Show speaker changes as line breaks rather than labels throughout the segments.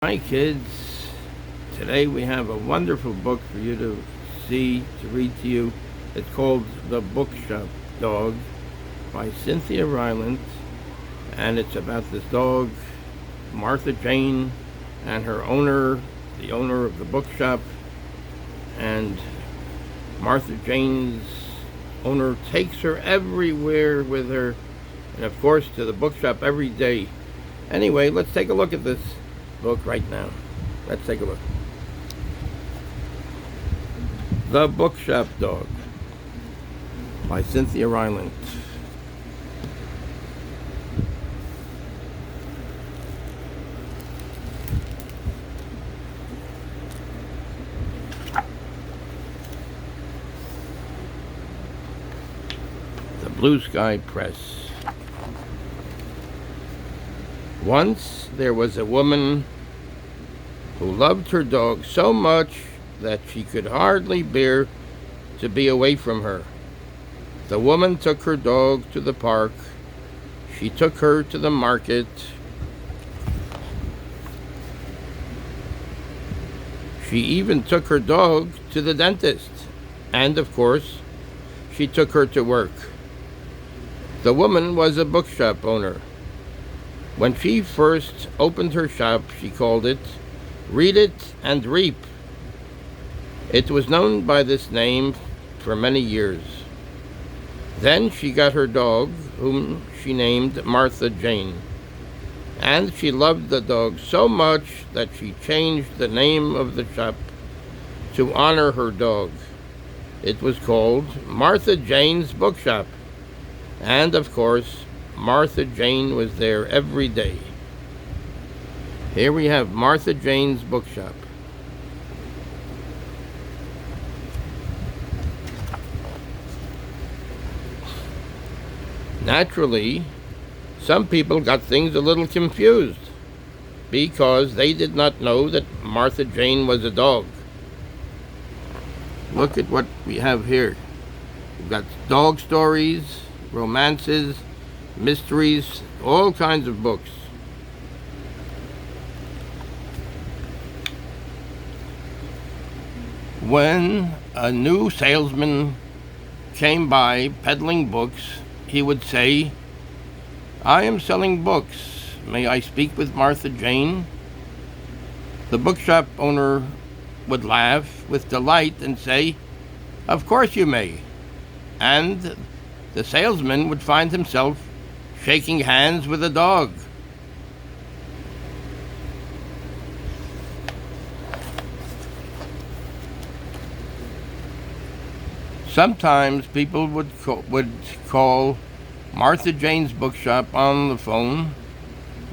Hi, kids. Today we have a wonderful book for you to read to you. It's called The Bookshop Dog by Cynthia Rylant, and it's about this dog, Martha Jane, and her owner, the owner of the bookshop. And Martha Jane's owner takes her everywhere with her, and of course to the bookshop every day. Anyway, let's take a look at this book right now. Let's take a look. The Bookshop Dog by Cynthia Rylant. The Blue Sky Press. Once there was a woman who loved her dog so much that she could hardly bear to be away from her. The woman took her dog to the park. She took her to the market. She even took her dog to the dentist. And, of course, she took her to work. The woman was a bookshop owner. When she first opened her shop, she called it Read It and Reap. It was known by this name for many years. Then she got her dog, whom she named Martha Jane. And she loved the dog so much that she changed the name of the shop to honor her dog. It was called Martha Jane's Bookshop. And, of course, Martha Jane was there every day. Here we have Martha Jane's Bookshop. Naturally, some people got things a little confused because they did not know that Martha Jane was a dog. Look at what we have here. We've got dog stories, romances, mysteries, all kinds of books. When a new salesman came by peddling books, he would say, "I am selling books. May I speak with Martha Jane?" The bookshop owner would laugh with delight and say, "Of course you may." And the salesman would find himself shaking hands with a dog. Sometimes people would call Martha Jane's Bookshop on the phone,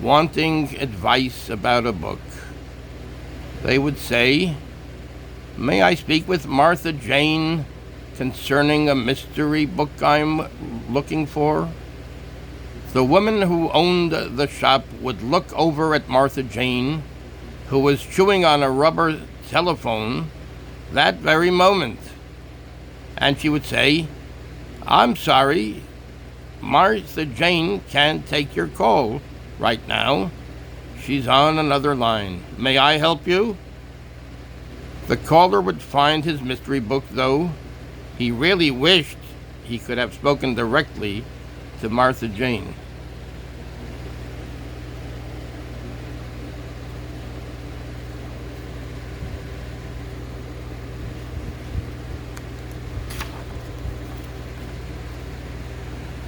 wanting advice about a book. They would say, "May I speak with Martha Jane concerning a mystery book I'm looking for?" The woman who owned the shop would look over at Martha Jane, who was chewing on a rubber telephone that very moment. And she would say, "I'm sorry, Martha Jane can't take your call right now. She's on another line. May I help you?" The caller would find his mystery book, though he really wished he could have spoken directly to Martha Jane.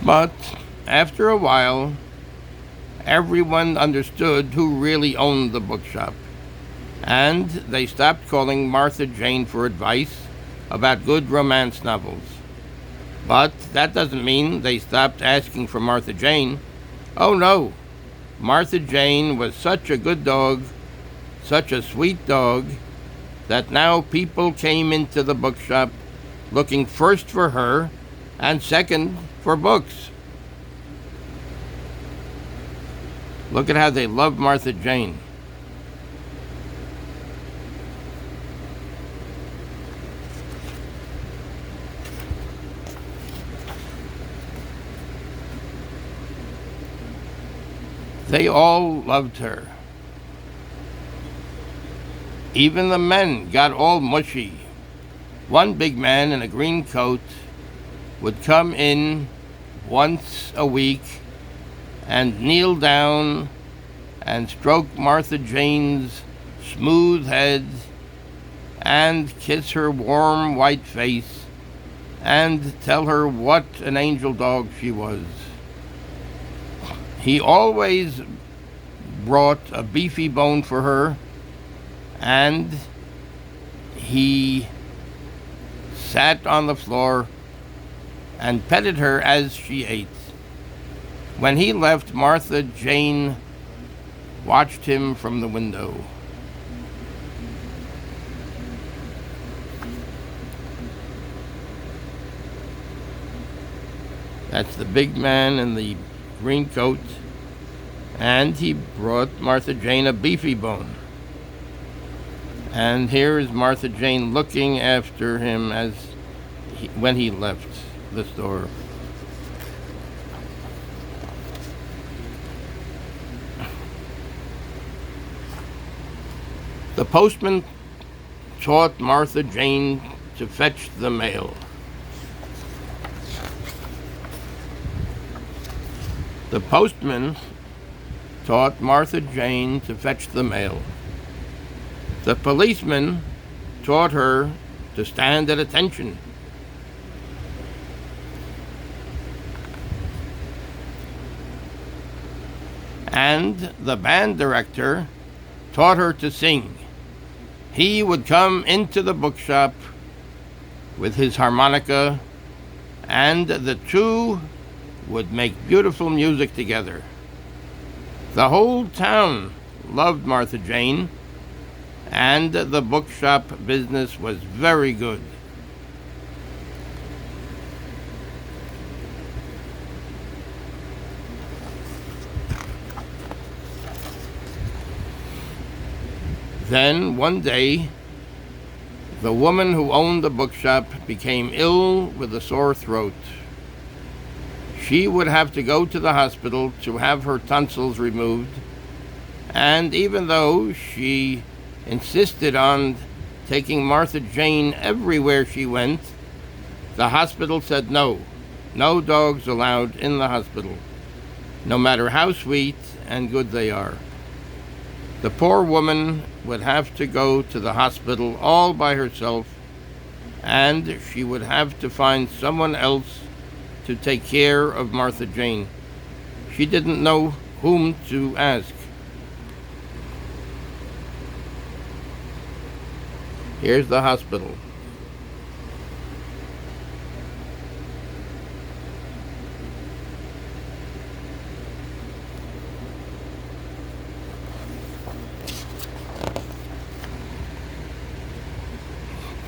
But after a while, everyone understood who really owned the bookshop, and they stopped calling Martha Jane for advice about good romance novels. But that doesn't mean they stopped asking for Martha Jane. Oh no, Martha Jane was such a good dog, such a sweet dog, that now people came into the bookshop looking first for her and second for books. Look at how they love Martha Jane. They all loved her. Even the men got all mushy. One big man in a green coat would come in once a week and kneel down and stroke Martha Jane's smooth head and kiss her warm white face and tell her what an angel dog she was. He always brought a beefy bone for her, and he sat on the floor and petted her as she ate. When he left, Martha Jane watched him from the window. That's the big man in the green coat, and he brought Martha Jane a beefy bone. And here is Martha Jane looking after him when he left the store. The postman taught Martha Jane to fetch the mail. The postman taught Martha Jane to fetch the mail. The policeman taught her to stand at attention. And the band director taught her to sing. He would come into the bookshop with his harmonica, and the two would make beautiful music together. The whole town loved Martha Jane, and the bookshop business was very good. Then, one day, the woman who owned the bookshop became ill with a sore throat. She would have to go to the hospital to have her tonsils removed, and even though she insisted on taking Martha Jane everywhere she went, the hospital said no dogs allowed in the hospital, no matter how sweet and good they are. The poor woman would have to go to the hospital all by herself, and she would have to find someone else to take care of Martha Jane. She didn't know whom to ask. Here's the hospital.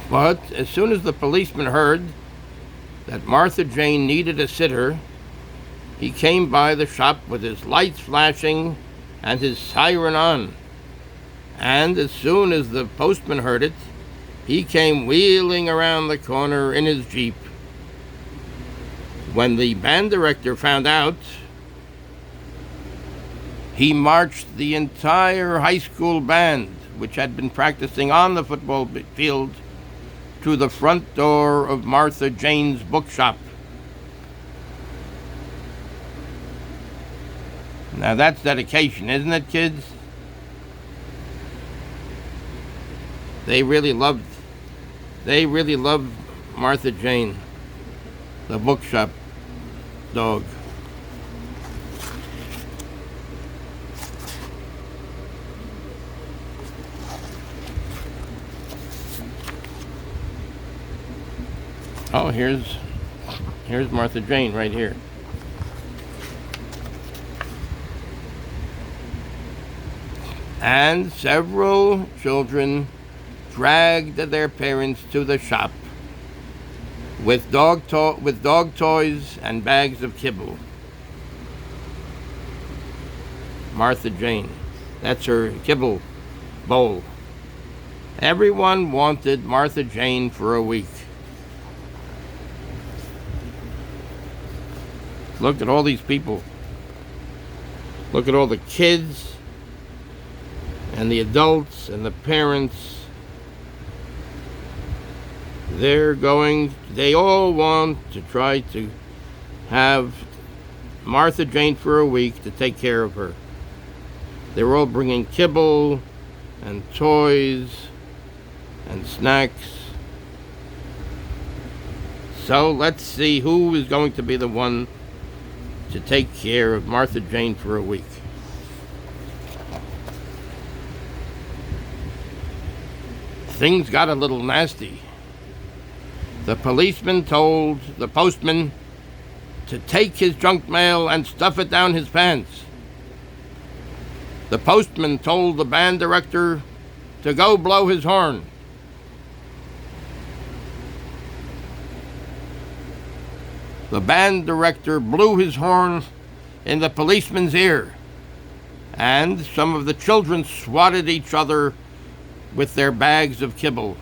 But as soon as the policeman heard that Martha Jane needed a sitter, he came by the shop with his lights flashing and his siren on. And as soon as the postman heard it, he came wheeling around the corner in his Jeep. When the band director found out, he marched the entire high school band, which had been practicing on the football field, to the front door of Martha Jane's bookshop. Now that's dedication, isn't it, kids? They really loved Martha Jane, the bookshop dog. Oh, here's Martha Jane right here. And several children dragged their parents to the shop with dog toys and bags of kibble. Martha Jane, that's her kibble bowl. Everyone wanted Martha Jane for a week. Look at all these people. Look at all the kids and the adults and the parents, they all want to try to have Martha Jane for a week to take care of her. They're all bringing kibble and toys and snacks. So let's see who is going to be the one to take care of Martha Jane for a week. Things got a little nasty. The policeman told the postman to take his junk mail and stuff it down his pants. The postman told the band director to go blow his horn. The band director blew his horn in the policeman's ear, and some of the children swatted each other with their bags of kibble.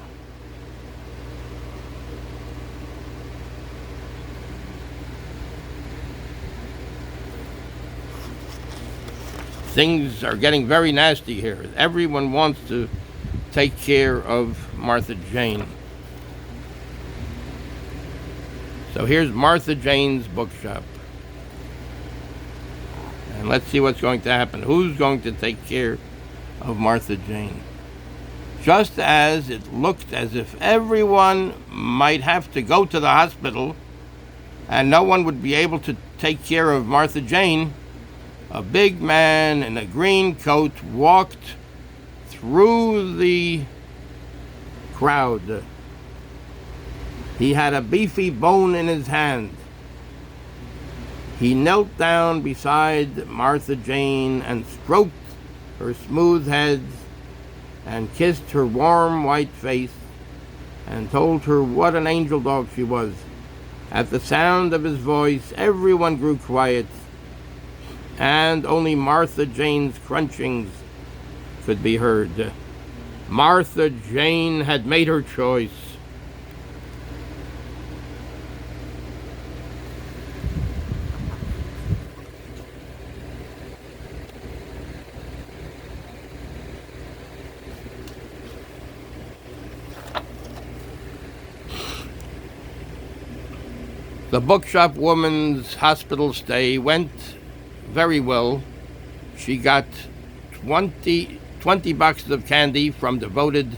Things are getting very nasty here. Everyone wants to take care of Martha Jane. So here's Martha Jane's Bookshop. And let's see what's going to happen. Who's going to take care of Martha Jane? Just as it looked as if everyone might have to go to the hospital and no one would be able to take care of Martha Jane, a big man in a green coat walked through the crowd. He had a beefy bone in his hand. He knelt down beside Martha Jane and stroked her smooth head and kissed her warm white face and told her what an angel dog she was. At the sound of his voice, everyone grew quiet, and only Martha Jane's crunchings could be heard. Martha Jane had made her choice. The bookshop woman's hospital stay went very well. She got 20 boxes of candy from devoted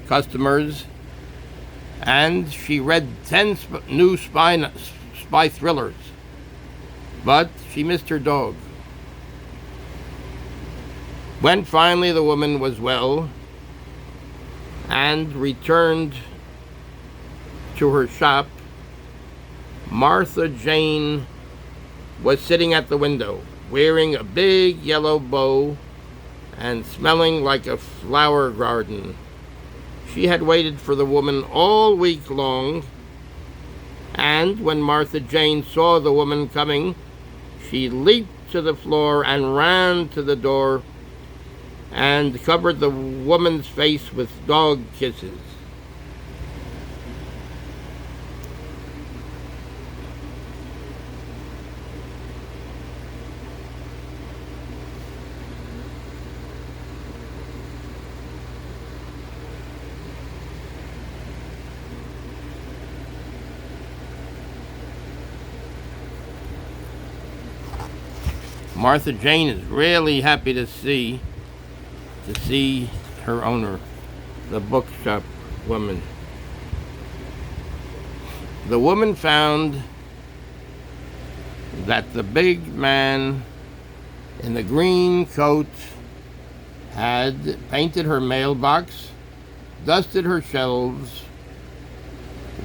customers, and she read 10 new spy thrillers. But she missed her dog. When finally the woman was well and returned to her shop, Martha Jane was sitting at the window, wearing a big yellow bow and smelling like a flower garden. She had waited for the woman all week long, and when Martha Jane saw the woman coming, she leaped to the floor and ran to the door and covered the woman's face with dog kisses. Martha Jane is really happy to see her owner, the bookshop woman. The woman found that the big man in the green coat had painted her mailbox, dusted her shelves,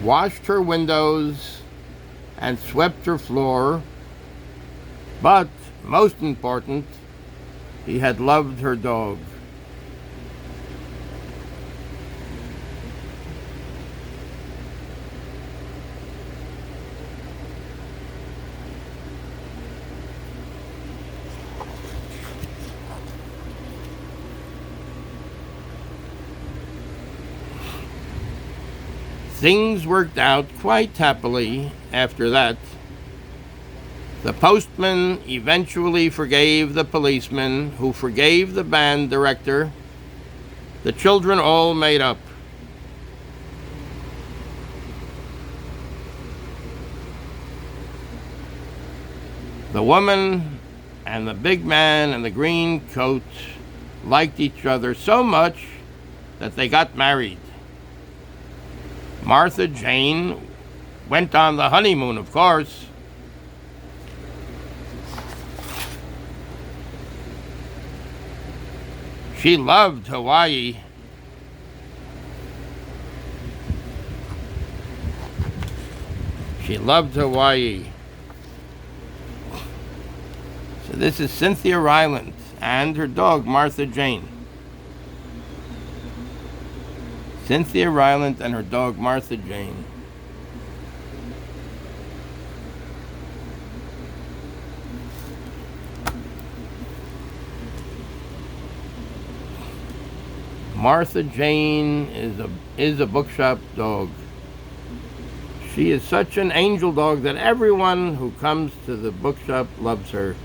washed her windows, and swept her floor, but most important, he had loved her dog. Things worked out quite happily after that. The postman eventually forgave the policeman, who forgave the band director, The children all made up. The woman and the big man in the green coat liked each other so much that they got married. Martha Jane went on the honeymoon, of course. She loved Hawaii. She loved Hawaii. So this is Cynthia Rylant and her dog, Martha Jane. Cynthia Rylant and her dog, Martha Jane. Martha Jane is a bookshop dog. She is such an angel dog that everyone who comes to the bookshop loves her.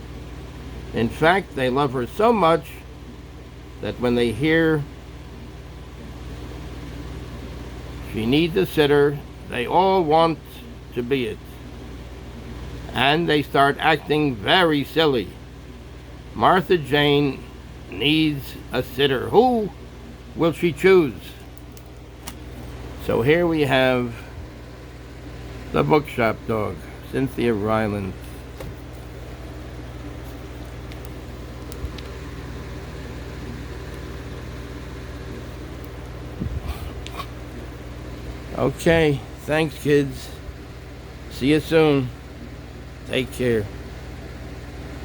In fact, they love her so much that when they hear she needs a sitter, they all want to be it. And they start acting very silly. Martha Jane needs a sitter. Who will she choose? So here we have the bookshop dog, Cynthia Rylant. Okay, thanks kids. See you soon. Take care.